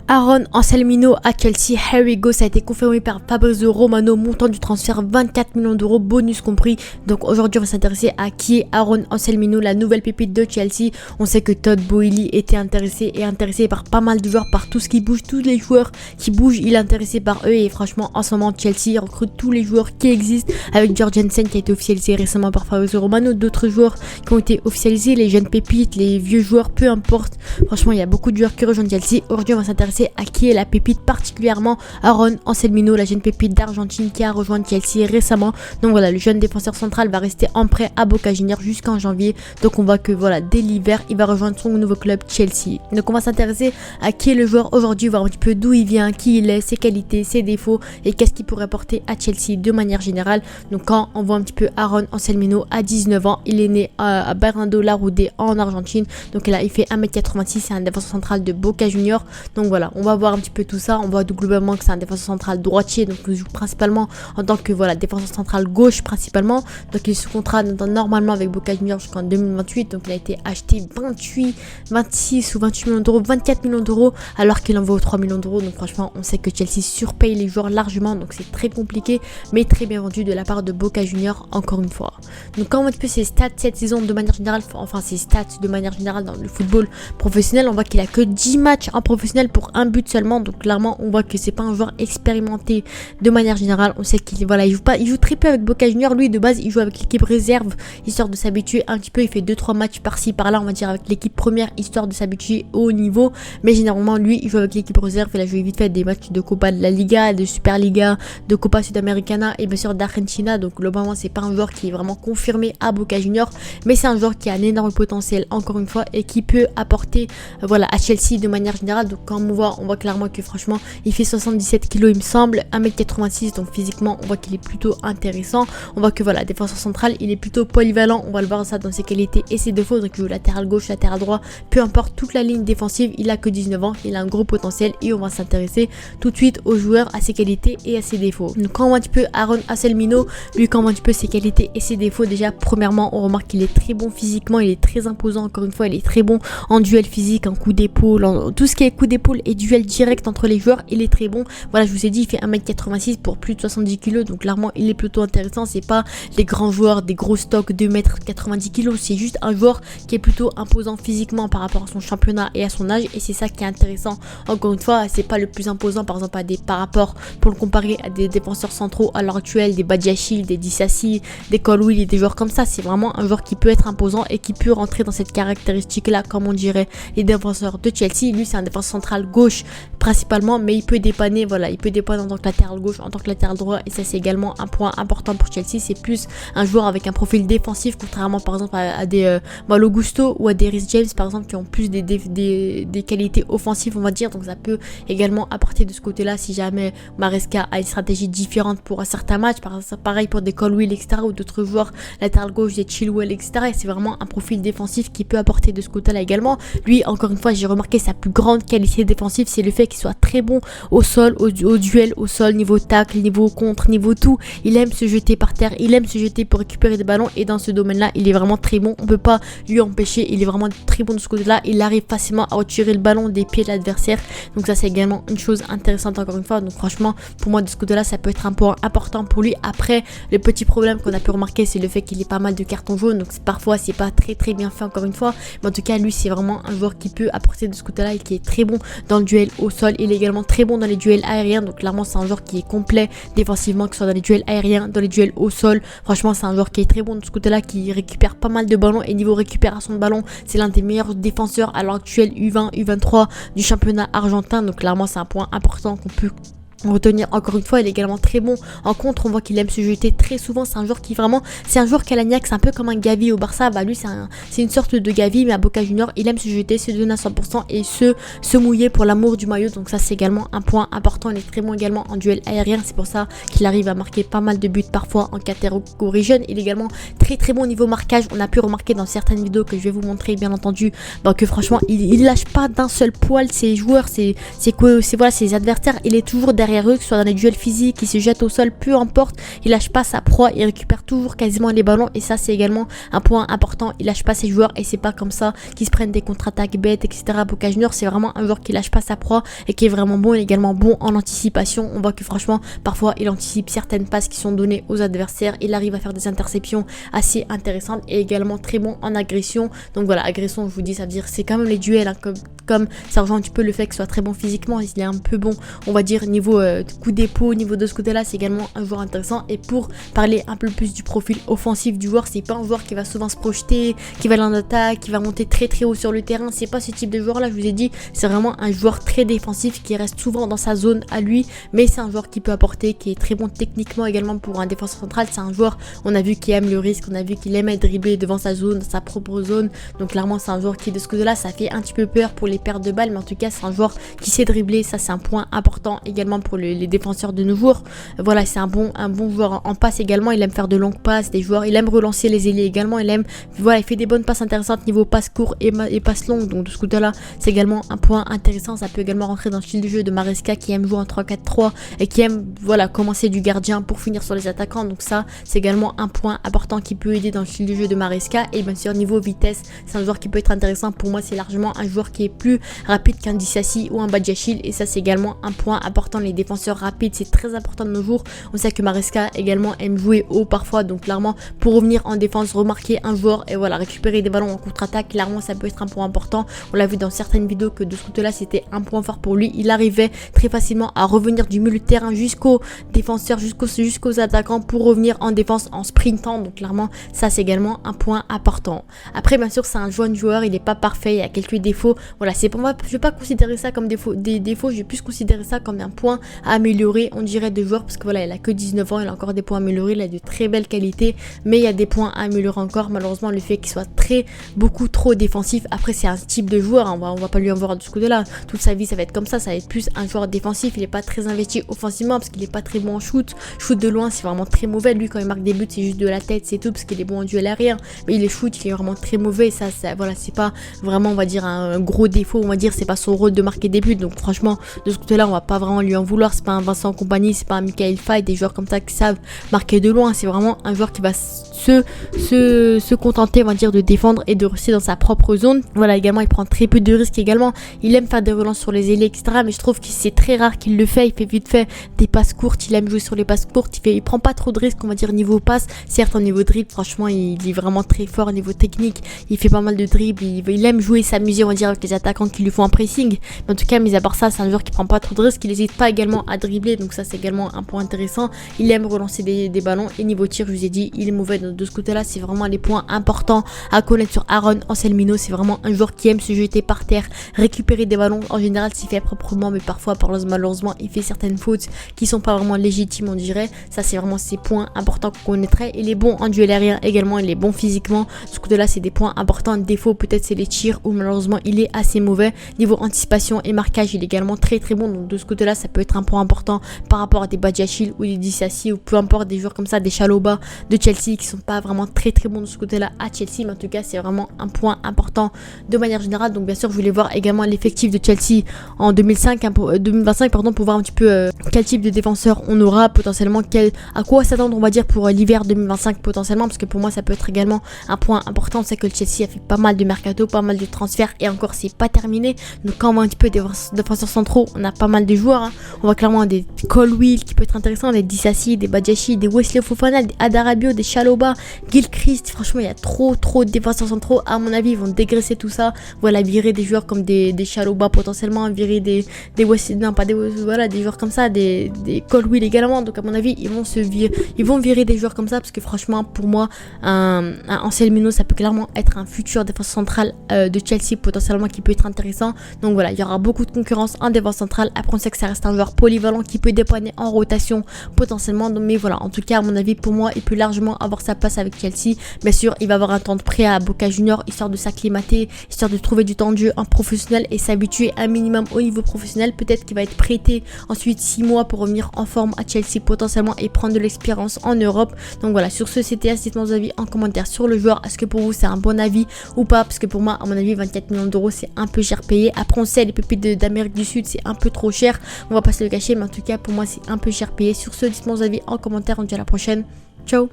Aaron Anselmino à Chelsea, here we go, ça a été confirmé par Fabrizio Romano, montant du transfert 24 millions d'euros, bonus compris. Donc aujourd'hui on va s'intéresser à qui est Aaron Anselmino, la nouvelle pépite de Chelsea. On sait que Todd Boehly était intéressé par pas mal de joueurs, par tout ce qui bouge, tous les joueurs qui bougent, il est intéressé par eux. Et franchement en ce moment Chelsea recrute tous les joueurs qui existent, avec Jorgensen qui a été officialisé récemment par Fabrizio Romano, d'autres joueurs qui ont été officialisés, les jeunes pépites, les vieux joueurs, peu importe. Franchement il y a beaucoup de joueurs qui rejoignent Chelsea. Aujourd'hui on va s'intéresser à qui est la pépite, particulièrement Aaron Anselmino, la jeune pépite d'Argentine qui a rejoint Chelsea récemment. Donc voilà, le jeune défenseur central va rester en prêt à Boca Juniors jusqu'en janvier. Donc on voit que voilà, dès l'hiver, il va rejoindre son nouveau club Chelsea. Donc on va s'intéresser à qui est le joueur aujourd'hui, voir un petit peu d'où il vient, qui il est, ses qualités, ses défauts et qu'est-ce qu'il pourrait apporter à Chelsea de manière générale. Donc quand on voit un petit peu Aaron Anselmino à 19 ans, il est né à Bernardo Larroudé en Argentine. Donc là, il fait 1m86, c'est un défenseur central de Boca Juniors. Donc voilà, on va voir un petit peu tout ça. On voit globalement que c'est un défenseur central droitier, donc il joue principalement en tant que voilà, défenseur central gauche principalement. Donc il est sous contrat normalement avec Boca Juniors jusqu'en 2028. Donc il a été acheté 26 ou 28 millions d'euros, 24 millions d'euros, alors qu'il en vaut 3 millions d'euros. Donc franchement, on sait que Chelsea surpaye les joueurs largement, donc c'est très compliqué, mais très bien vendu de la part de Boca Juniors encore une fois. Donc quand on voit un petit peu ses stats cette saison de manière générale, enfin ses stats de manière générale dans le football professionnel, on voit qu'il a que 10 matchs en professionnel pour un but seulement. Donc clairement on voit que c'est pas un joueur expérimenté de manière générale. On sait qu'il voilà, il joue très peu avec Boca Juniors. Lui de base il joue avec l'équipe réserve histoire de s'habituer un petit peu. Il fait 2-3 matchs par-ci par-là, on va dire, avec l'équipe première histoire de s'habituer au haut niveau. Mais généralement lui il joue avec l'équipe réserve. Il a joué vite fait des matchs de Copa de la Liga, de Superliga, de Copa Sudamericana et bien sûr d'Argentina. Donc globalement c'est pas un joueur qui est vraiment confirmé à Boca Juniors, mais c'est un joueur qui a un énorme potentiel encore une fois et qui peut apporter voilà à Chelsea de manière générale. Donc quand on voit clairement que franchement il fait 77 kg il me semble, 1m86, donc physiquement on voit qu'il est plutôt intéressant. On voit que voilà, défenseur central il est plutôt polyvalent, on va le voir ça dans ses qualités et ses défauts. Donc il joue latéral gauche, latéral droit, peu importe toute la ligne défensive. Il a que 19 ans, il a un gros potentiel et on va s'intéresser tout de suite aux joueurs, à ses qualités et à ses défauts. Donc quand on voit un petit peu Aaron Anselmino, lui quand on voit un petit peu ses qualités et ses défauts, déjà premièrement on remarque qu'il est très bon physiquement, il est très imposant encore une fois, il est très bon en duel physique, en coup d'épaule, en tout ce qui est coup d'épaule et duel direct entre les joueurs, il est très bon. Voilà, je vous ai dit, il fait 1m86 pour plus de 70 kg, donc clairement il est plutôt intéressant. C'est pas les grands joueurs, des gros stocks de 2m90 kg, c'est juste un joueur qui est plutôt imposant physiquement par rapport à son championnat et à son âge, et c'est ça qui est intéressant. Encore une fois, c'est pas le plus imposant par exemple par rapport, pour le comparer à des défenseurs centraux à l'heure actuelle, des Badiachil, des Disasi, des Colwill et des joueurs comme ça. C'est vraiment un joueur qui peut être imposant et qui peut rentrer dans cette caractéristique là, comme on dirait les défenseurs de Chelsea. Lui c'est un défenseur central gauche principalement, mais il peut dépanner, voilà, il peut dépanner en tant que latéral gauche, en tant que latéral droit, et ça c'est également un point important pour Chelsea. C'est plus un joueur avec un profil défensif, contrairement par exemple à des Malo Gusto ou à des Reece James par exemple, qui ont plus des qualités offensives on va dire. Donc ça peut également apporter de ce côté là si jamais Maresca a une stratégie différente pour un certain match, pareil pour des Colwill etc, ou d'autres joueurs latéral gauche, des Chilwell etc. Et c'est vraiment un profil défensif qui peut apporter de ce côté là également. Lui encore une fois, j'ai remarqué sa plus grande qualité défensive, c'est le fait qu'il soit très bon au sol, au duel au sol, niveau tacle, niveau contre, niveau tout. Il aime se jeter par terre, il aime se jeter pour récupérer des ballons, et dans ce domaine là il est vraiment très bon. On peut pas lui empêcher, il est vraiment très bon de ce côté là. Il arrive facilement à retirer le ballon des pieds de l'adversaire, donc ça c'est également une chose intéressante encore une fois. Donc franchement pour moi de ce côté là ça peut être un point important pour lui. Après le petit problème qu'on a pu remarquer, c'est le fait qu'il ait pas mal de cartons jaunes, donc parfois c'est pas très bien fait encore une fois, mais en tout cas lui c'est vraiment un joueur qui peut apporter de ce côté là et qui est très bon dans le duel au sol. Il est également très bon dans les duels aériens, donc clairement c'est un joueur qui est complet défensivement, que ce soit dans les duels aériens, dans les duels au sol. Franchement c'est un joueur qui est très bon de ce côté là, qui récupère pas mal de ballons, et niveau récupération de ballon c'est l'un des meilleurs défenseurs à l'heure actuelle U20, U23 du championnat argentin. Donc clairement c'est un point important qu'on peut retenir. Encore une fois, il est également très bon en contre, on voit qu'il aime se jeter très souvent. C'est un joueur qui vraiment, c'est un joueur Calagnac, c'est un peu comme un Gavi au Barça. Bah lui c'est une sorte de Gavi mais à Boca Juniors. Il aime se jeter, se donner à 100% et se mouiller pour l'amour du maillot. Donc ça c'est également un point important. Il est très bon également en duel aérien, c'est pour ça qu'il arrive à marquer pas mal de buts parfois en catégorie jeune. Il est également très bon au niveau marquage. On a pu remarquer dans certaines vidéos que je vais vous montrer bien entendu, donc que franchement il lâche pas d'un seul poil ses joueurs, voilà, ses adversaires. Il est toujours derrière derrière eux, que ce soit dans les duels physiques, il se jette au sol, peu importe, il lâche pas sa proie, il récupère toujours quasiment les ballons et ça c'est également un point important, il lâche pas ses joueurs et c'est pas comme ça qu'ils se prennent des contre-attaques bêtes, etc. Boca Juniors, c'est vraiment un joueur qui lâche pas sa proie et qui est vraiment bon, il est également bon en anticipation. On voit que franchement, parfois il anticipe certaines passes qui sont données aux adversaires, il arrive à faire des interceptions assez intéressantes et également très bon en agression. Donc voilà, agression, je vous dis, ça veut dire c'est quand même les duels, hein, comme ça rejoint un petit peu le fait qu'il soit très bon physiquement, il est un peu bon, on va dire, niveau coup d'épaule, niveau de ce côté-là, c'est également un joueur intéressant. Et pour parler un peu plus du profil offensif du joueur, c'est pas un joueur qui va souvent se projeter, qui va aller en attaque, qui va monter très très haut sur le terrain, c'est pas ce type de joueur là, je vous ai dit, c'est vraiment un joueur très défensif qui reste souvent dans sa zone à lui, mais c'est un joueur qui peut apporter, qui est très bon techniquement également pour un défenseur central. C'est un joueur, on a vu qu'il aime le risque, on a vu qu'il aime être dribblé devant sa zone, sa propre zone, donc clairement c'est un joueur qui de ce côté-là, ça fait un petit peu peur pour les pertes de balles, mais en tout cas c'est un joueur qui sait dribbler, ça c'est un point important également pour les défenseurs de nos joueurs. Voilà, c'est un bon joueur en passe également, il aime faire de longues passes, des joueurs, il aime relancer les ailiers également, il aime, voilà, il fait des bonnes passes intéressantes niveau passe court et passe longue, donc de ce côté-là c'est également un point intéressant. Ça peut également rentrer dans le style de jeu de Maresca qui aime jouer en 3-4-3 et qui aime, voilà, commencer du gardien pour finir sur les attaquants, donc ça c'est également un point important qui peut aider dans le style de jeu de Maresca. Et bien sûr niveau vitesse, c'est un joueur qui peut être intéressant, pour moi c'est largement un joueur qui est plus rapide qu'un Disasi ou un Badiachil et ça c'est également un point important. Les défenseurs rapides c'est très important de nos jours, on sait que Maresca également aime jouer haut parfois, donc clairement pour revenir en défense, remarquer un joueur et voilà, récupérer des ballons en contre-attaque, clairement ça peut être un point important. On l'a vu dans certaines vidéos que de ce côté là c'était un point fort pour lui, il arrivait très facilement à revenir du milieu de terrain jusqu'aux défenseurs, jusqu'aux attaquants pour revenir en défense en sprintant, donc clairement ça c'est également un point important. Après bien sûr c'est un jeune joueur, il n'est pas parfait, il y a quelques défauts, voilà, c'est pour moi, je vais pas considérer ça comme des défauts, je vais plus considérer ça comme un point à améliorer, on dirait, de joueur, parce que voilà, il a que 19 ans, il a encore des points à améliorer, il a de très belles qualités, mais il y a des points à améliorer encore, malheureusement le fait qu'il soit beaucoup trop défensif. Après c'est un type de joueur, on va pas lui en voir de ce côté là, toute sa vie ça va être comme ça va être plus un joueur défensif, il est pas très investi offensivement parce qu'il est pas très bon en shoot de loin c'est vraiment très mauvais, lui quand il marque des buts c'est juste de la tête, c'est tout, parce qu'il est bon en duel aérien, mais il est shoot, il est vraiment très mauvais, ça voilà, c'est pas vraiment, on va dire, un gros défaut, on va dire, c'est pas son rôle de marquer des buts, donc franchement de ce côté là on va pas vraiment lui en vouloir, c'est pas un Vincent Kompany, c'est pas un Michael Faye, des joueurs comme ça qui savent marquer de loin, c'est vraiment un joueur qui va se contenter, on va dire, de défendre et de rester dans sa propre zone. Voilà, également il prend très peu de risques également, il aime faire des relances sur les ailiers, etc., mais je trouve que c'est très rare qu'il le fait, il fait vite fait des passes courtes, il aime jouer sur les passes courtes, il prend pas trop de risques, on va dire, niveau passe. Certes au niveau dribble, franchement il est vraiment très fort au niveau technique, il fait pas mal de dribble, il aime jouer, s'amuser, on va dire, avec les attaquants qui lui font un pressing, mais en tout cas mis à part ça c'est un joueur qui prend pas trop de risques, il n'hésite pas également à dribbler, donc ça c'est également un point intéressant, il aime relancer des ballons, et niveau tir je vous ai dit il est mauvais de ce côté là, c'est vraiment les points importants à connaître sur Aaron Anselmino. C'est vraiment un joueur qui aime se jeter par terre, récupérer des ballons, en général s'il fait proprement, mais parfois malheureusement il fait certaines fautes qui sont pas vraiment légitimes, on dirait. Ça c'est vraiment ces points importants qu'on connaîtrait. Il est bon en duel aérien également, il est bon physiquement, de ce côté là c'est des points importants. Défaut peut-être c'est les tirs où malheureusement il est assez mauvais. Niveau anticipation et marquage il est également très bon, donc de ce côté là ça peut être un point important par rapport à des Badiachil ou des Disasi ou peu importe, des joueurs comme ça, des Chalobah de Chelsea qui sont pas vraiment très bon de ce côté là à Chelsea, mais en tout cas c'est vraiment un point important de manière générale. Donc bien sûr je voulais voir également l'effectif de Chelsea en 2025 pour voir un petit peu quel type de défenseur on aura potentiellement, à quoi s'attendre, on va dire, pour l'hiver 2025 potentiellement, parce que pour moi ça peut être également un point important. On sait que le Chelsea a fait pas mal de mercato, pas mal de transferts et encore c'est pas terminé, donc quand on voit un petit peu des défenseurs centraux, on a pas mal de joueurs, hein. On voit clairement des Colwill qui peut être intéressant, des Disasi, des Badiachil, des Wesley Fofana, des Adarabio, des Chalobah, Gilchrist. Franchement il y a trop de défenseurs centraux, à mon avis ils vont dégraisser tout ça, voilà, virer des joueurs comme des Chalobah potentiellement, virer des Wesley, non pas des, voilà, des joueurs comme ça, des Colwill également, donc à mon avis ils vont virer des joueurs comme ça, parce que franchement pour moi un Anselmino ça peut clairement être un futur défenseur central de Chelsea potentiellement qui peut être intéressant. Donc voilà, il y aura beaucoup de concurrence en défense centrale. Après on sait que ça reste un joueur polyvalent qui peut dépanner en rotation potentiellement, donc, mais voilà, en tout cas à mon avis pour moi il peut largement avoir sa place avec Chelsea. Bien sûr il va avoir un temps de prêt à Boca Juniors histoire de s'acclimater, histoire de trouver du temps de jeu en professionnel et s'habituer un minimum au niveau professionnel. Peut-être qu'il va être prêté ensuite 6 mois pour revenir en forme à Chelsea potentiellement et prendre de l'expérience en Europe. Donc voilà, sur ce c'était, dites-moi vos avis en commentaire sur le joueur. Est-ce que pour vous c'est un bon avis ou pas? Parce que pour moi à mon avis 24 millions d'euros c'est un peu cher payé. Après on sait les pépites d'Amérique du Sud c'est un peu trop cher, on va pas se le cacher, mais en tout cas pour moi c'est un peu cher payé. Sur ce, dites-moi vos avis en commentaire, on se dit à la prochaine. Ciao.